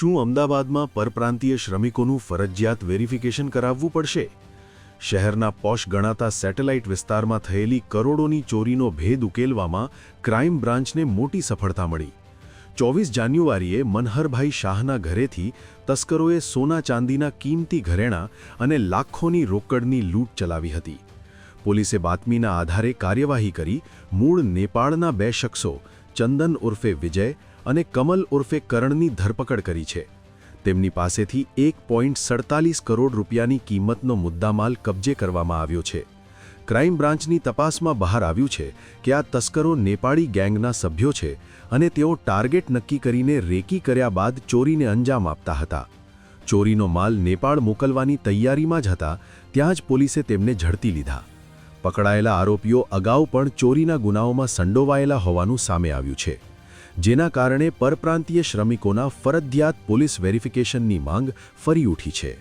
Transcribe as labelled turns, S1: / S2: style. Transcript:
S1: શું અમદાવાદમાં પરપ્રાંતીય શ્રમિકોનું ફરજિયાત વેરિફિકેશન કરાવવું પડશે? શહેરના પોશ ગણાતા સેટેલાઇટ વિસ્તારમાં થયેલી કરોડોની ચોરીનો ભેદ ઉકેલવામાં ક્રાઇમ બ્રાન્ચને મોટી સફળતા મળી. 24 જાન્યુઆરીએ મનહરભાઈ શાહના ઘરેથી તસ્કરોએ સોના ચાંદીના કિંમતી ઘરેણાં અને લાખોની રોકડની લૂંટ ચલાવી હતી. પોલીસે બાતમીના આધારે કાર્યવાહી કરી મૂળ નેપાળના 2 શખ્સો ચંદન ઉર્ફે વિજય અને કમલ ઉર્ફે કરણની ધરપકડ કરી છે. તેમની પાસેથી 1.47 કરોડ રૂપિયાની કિંમતનો મુદ્દામાલ કબજે કરવામાં આવ્યો છે. ક્રાઇમ બ્રાન્ચની તપાસમાં બહાર આવ્યું છે કે આ તસ્કરો નેપાળી ગેંગના સભ્યો છે અને તેઓ ટાર્ગેટ નક્કી કરીને રેકી કર્યા બાદ ચોરીને અંજામ આપતા હતા. ચોરીનો માલ નેપાળ મોકલવાની તૈયારીમાં જ હતા ત્યાં જ પોલીસે તેમને ઝડપી લીધા. પકડાયેલા આરોપીઓ અગાઉ પણ ચોરીના ગુનાઓમાં સંડોવાયેલા હોવાનું સામે આવ્યું છે, જેના કારણે પરપ્રાંતીય શ્રમિકોના ફરજિયાત પોલીસ વેરિફિકેશનની માંગ ફરી ઉઠી છે.